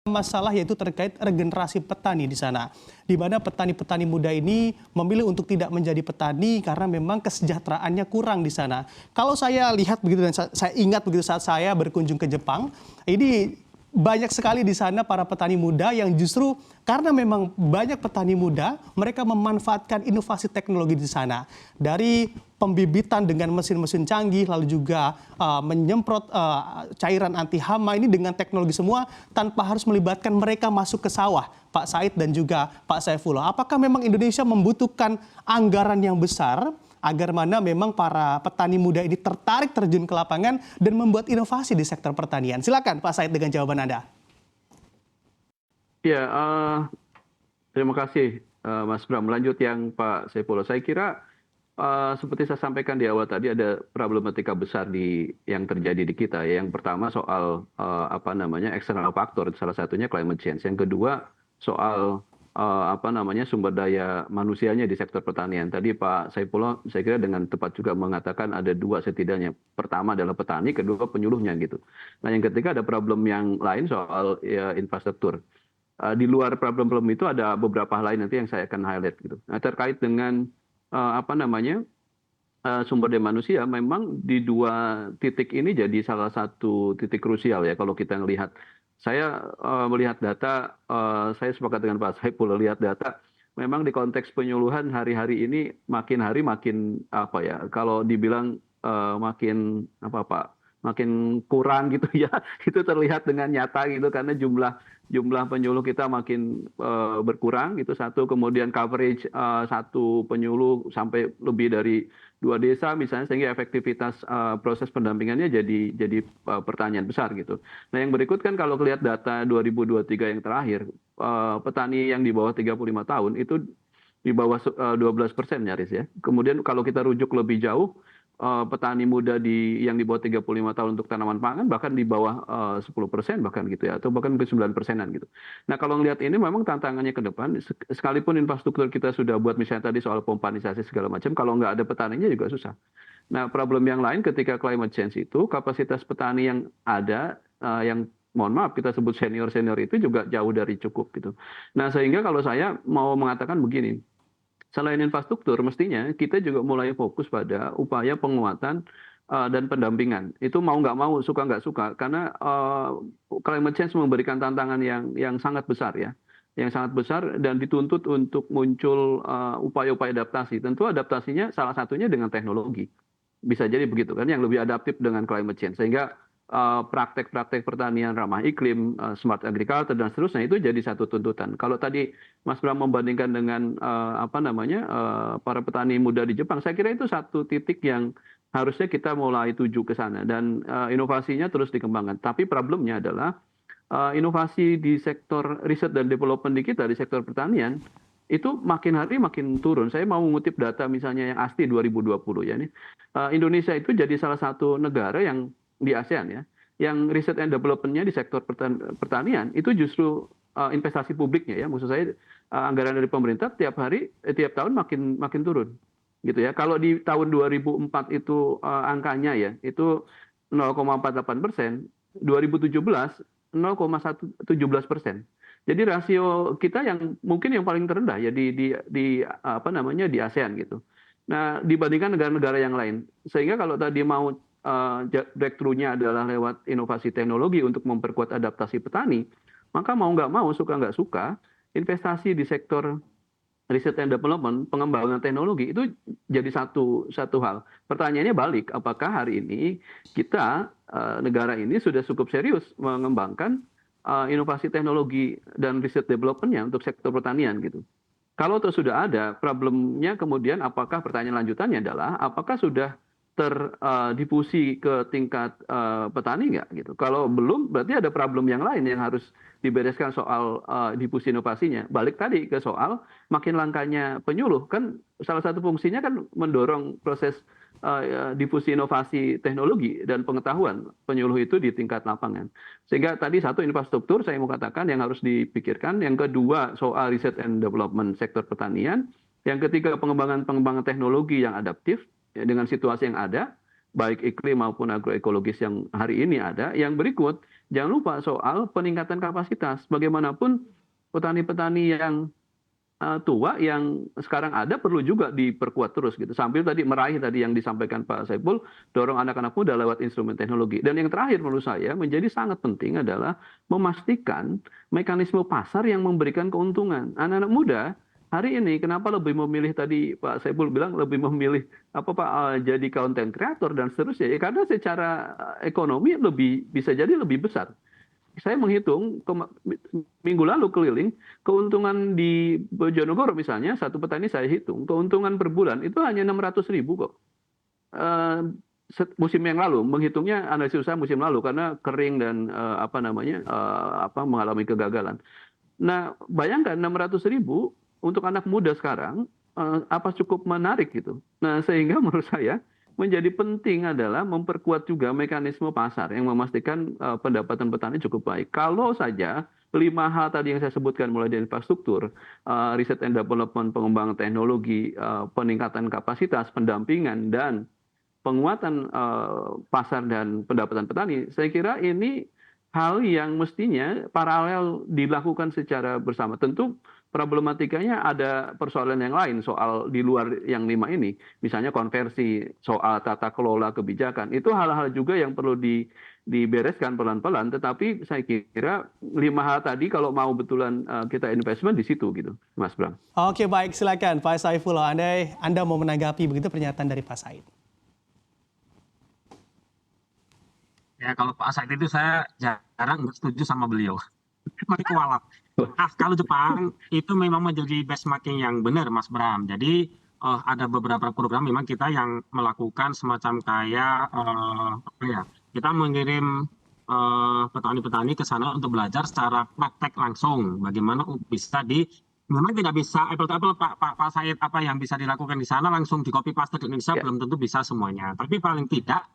masalah yaitu terkait regenerasi petani di sana. Di mana petani-petani muda ini memilih untuk tidak menjadi petani karena memang kesejahteraannya kurang di sana. Kalau saya lihat begitu dan saya ingat begitu saat saya berkunjung ke Jepang, ini banyak sekali di sana para petani muda yang justru karena memang banyak petani muda, mereka memanfaatkan inovasi teknologi di sana. Dari pembibitan dengan mesin-mesin canggih, lalu juga menyemprot cairan anti hama ini dengan teknologi semua tanpa harus melibatkan mereka masuk ke sawah, Pak Said dan juga Pak Saifullah. Apakah memang Indonesia membutuhkan anggaran yang besar agar mana memang para petani muda ini tertarik terjun ke lapangan dan membuat inovasi di sektor pertanian? Silakan Pak Said dengan jawaban Anda. Ya, terima kasih Mas Bram. Melanjut yang Pak Saifullah, saya kira seperti saya sampaikan di awal tadi ada problematika besar yang terjadi di kita. Yang pertama soal external factor, salah satunya climate change. Yang kedua soal sumber daya manusianya di sektor pertanian. Tadi Pak Saifullah saya kira dengan tepat juga mengatakan ada dua setidaknya. Pertama adalah petani, kedua penyuluhnya gitu. Nah yang ketiga ada problem yang lain soal infrastruktur. Di luar problem-problem itu ada beberapa hal lain nanti yang saya akan highlight gitu. Nah terkait dengan sumber daya manusia memang di dua titik ini jadi salah satu titik krusial ya kalau kita melihat. Saya melihat data, saya sepakat dengan Pak Saifullah lihat data, memang di konteks penyuluhan hari-hari ini makin hari makin kalau dibilang makin kurang gitu ya, itu terlihat dengan nyata gitu karena jumlah penyuluh kita makin berkurang gitu satu, kemudian coverage satu penyuluh sampai lebih dari 2 desa misalnya, sehingga efektivitas proses pendampingannya jadi pertanyaan besar gitu. Nah yang berikut kan kalau lihat data 2023 yang terakhir, petani yang di bawah 35 tahun itu di bawah 12% nyaris ya. Kemudian kalau kita rujuk lebih jauh, petani muda yang di bawah 35 tahun untuk tanaman pangan bahkan di bawah 10% bahkan gitu ya, atau bahkan mungkin 9%-an gitu. Nah kalau ngelihat ini memang tantangannya ke depan, sekalipun infrastruktur kita sudah buat misalnya tadi soal pompanisasi segala macam, kalau nggak ada petaninya juga susah. Nah problem yang lain ketika climate change itu kapasitas petani yang ada, yang mohon maaf kita sebut senior-senior itu juga jauh dari cukup gitu. Nah sehingga kalau saya mau mengatakan begini, selain infrastruktur, mestinya kita juga mulai fokus pada upaya penguatan dan pendampingan. Itu mau nggak mau, suka nggak suka, karena climate change memberikan tantangan yang sangat besar ya, yang sangat besar dan dituntut untuk muncul upaya-upaya adaptasi. Tentu adaptasinya salah satunya dengan teknologi. Bisa jadi begitu kan, yang lebih adaptif dengan climate change. Sehingga praktek-praktek pertanian ramah iklim, smart agriculture dan seterusnya itu jadi satu tuntutan. Kalau tadi Mas Bram membandingkan dengan para petani muda di Jepang, saya kira itu satu titik yang harusnya kita mulai tuju ke sana dan inovasinya terus dikembangkan. Tapi problemnya adalah inovasi di sektor riset dan development di kita di sektor pertanian itu makin hari makin turun. Saya mau mengutip data misalnya yang ASTI 2020 ya ini. Indonesia itu jadi salah satu negara yang di ASEAN ya, yang riset and development-nya di sektor pertanian itu justru investasi publiknya ya, maksud saya anggaran dari pemerintah tiap tahun makin turun gitu ya. Kalau di tahun 2004 itu angkanya ya itu 0,48%, 2017 0,17%. Jadi rasio kita yang mungkin yang paling terendah ya di ASEAN gitu. Nah dibandingkan negara-negara yang lain, sehingga kalau tadi mau breakthrough-nya adalah lewat inovasi teknologi untuk memperkuat adaptasi petani, maka mau nggak mau, suka nggak suka, investasi di sektor riset and development, pengembangan teknologi itu jadi satu hal. Pertanyaannya balik, apakah hari ini kita, negara ini sudah cukup serius mengembangkan inovasi teknologi dan riset development-nya untuk sektor pertanian gitu. Kalau itu sudah ada, problemnya kemudian apakah pertanyaan lanjutannya adalah apakah sudah terdifusi ke tingkat petani nggak gitu. Kalau belum, berarti ada problem yang lain yang harus dibereskan soal difusi inovasinya. Balik tadi ke soal makin langkanya penyuluh, kan salah satu fungsinya kan mendorong proses difusi inovasi teknologi dan pengetahuan penyuluh itu di tingkat lapangan. Sehingga tadi satu infrastruktur saya mau katakan yang harus dipikirkan, yang kedua soal riset and development sektor pertanian, yang ketiga pengembangan teknologi yang adaptif, dengan situasi yang ada, baik iklim maupun agroekologis yang hari ini ada. Yang berikut, jangan lupa soal peningkatan kapasitas. Bagaimanapun petani-petani yang tua yang sekarang ada perlu juga diperkuat terus gitu. Sambil tadi meraih tadi yang disampaikan Pak Saiful, dorong anak-anak muda lewat instrumen teknologi. Dan yang terakhir menurut saya menjadi sangat penting adalah memastikan mekanisme pasar yang memberikan keuntungan. Anak-anak muda hari ini kenapa lebih memilih tadi Pak Saiful bilang lebih memilih apa Pak jadi content creator dan seterusnya. Ya, karena secara ekonomi bisa jadi lebih besar. Saya menghitung minggu lalu keliling keuntungan di Bojonegoro misalnya satu petani saya hitung keuntungan per bulan itu hanya 600.000 kok. Musim yang lalu menghitungnya analisis usaha musim lalu karena kering dan mengalami kegagalan. Nah bayangkan 600.000 untuk anak muda sekarang apa cukup menarik gitu. Nah sehingga menurut saya menjadi penting adalah memperkuat juga mekanisme pasar yang memastikan pendapatan petani cukup baik. Kalau saja 5 hal tadi yang saya sebutkan mulai dari infrastruktur, riset and development, pengembangan teknologi, peningkatan kapasitas, pendampingan, dan penguatan pasar dan pendapatan petani, saya kira ini hal yang mestinya paralel dilakukan secara bersama. Tentu problematikanya ada persoalan yang lain soal di luar yang 5 ini. Misalnya konversi, soal tata kelola kebijakan. Itu hal-hal juga yang perlu dibereskan pelan-pelan. Tetapi saya kira 5 hal tadi kalau mau betulan kita investment di situ gitu, Mas Bram. Oke, baik, silakan Pak Saiful. Anda mau menanggapi begitu pernyataan dari Pak Said. Ya kalau Pak Said itu saya jarang setuju sama beliau. Mari kualat. Nah, kalau Jepang itu memang menjadi benchmarking yang benar, Mas Bram. Jadi ada beberapa program memang kita yang melakukan semacam kayak kita mengirim petani-petani ke sana untuk belajar secara praktek langsung. Bagaimana bisa memang tidak bisa apple to apple Pak Said apa yang bisa dilakukan di sana langsung di copy paste di Indonesia belum tentu bisa semuanya. Tapi paling tidak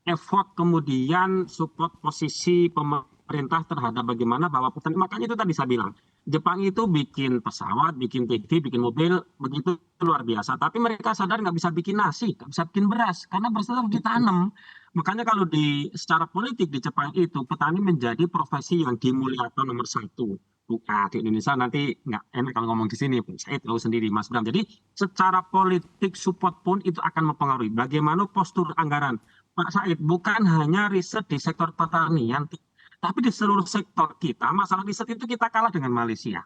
effort kemudian support posisi pemerintah terhadap bagaimana bahwa petani, makanya itu tadi saya bilang Jepang itu bikin pesawat, bikin TV, bikin mobil begitu luar biasa, tapi mereka sadar nggak bisa bikin nasi, nggak bisa bikin beras karena beras itu harus ditanam. Makanya kalau secara politik di Jepang itu petani menjadi profesi yang dimuliakan nomor 1. Nah, di Indonesia nanti nggak enak kalau ngomong di sini, saya tahu sendiri Mas Bram. Jadi secara politik support pun itu akan mempengaruhi bagaimana postur anggaran. Pak Said, bukan hanya riset di sektor pertanian, tapi di seluruh sektor kita, masalah riset itu kita kalah dengan Malaysia.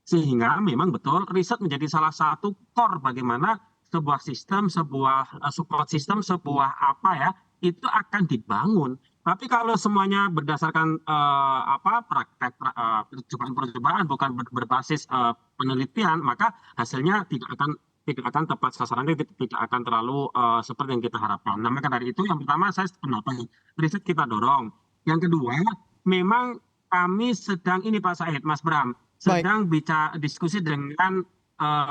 Sehingga memang betul riset menjadi salah satu core bagaimana sebuah sistem, sebuah support system, sebuah itu akan dibangun. Tapi kalau semuanya berdasarkan praktek percobaan bukan berbasis penelitian, maka hasilnya tidak akan tepat sasarannya, tidak akan terlalu seperti yang kita harapkan. Nah, maka dari itu yang pertama saya pendapat riset kita dorong. Yang kedua, memang kami sedang ini Pak Said, Mas Bram, sedang bicara diskusi dengan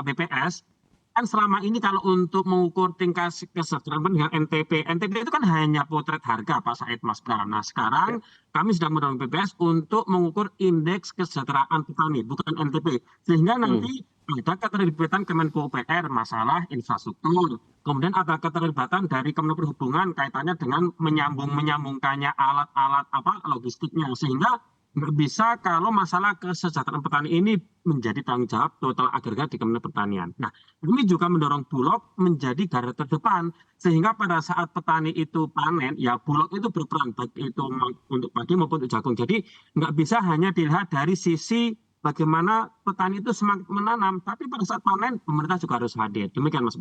BPS. Kan selama ini kalau untuk mengukur tingkat kesejahteraan dengan NTP itu kan hanya potret harga Pak Said, Mas Bram. Nah sekarang kami sedang mendorong BPS untuk mengukur indeks kesejahteraan petani, bukan NTP. Sehingga nanti ada keterlibatan Kemenko PR masalah infrastruktur. Kemudian ada keterlibatan dari Kementerian Perhubungan kaitannya dengan menyambungkannya alat-alat logistiknya. Sehingga nggak bisa kalau masalah kesejahteraan petani ini menjadi tanggung jawab total agregat di Kementerian Pertanian. Nah, kami juga mendorong Bulog menjadi garda terdepan sehingga pada saat petani itu panen, ya Bulog itu berperan baik itu untuk padi maupun untuk jagung. Jadi nggak bisa hanya dilihat dari sisi bagaimana petani itu semangat menanam, tapi pada saat panen pemerintah juga harus hadir. Demikian Mas Bram.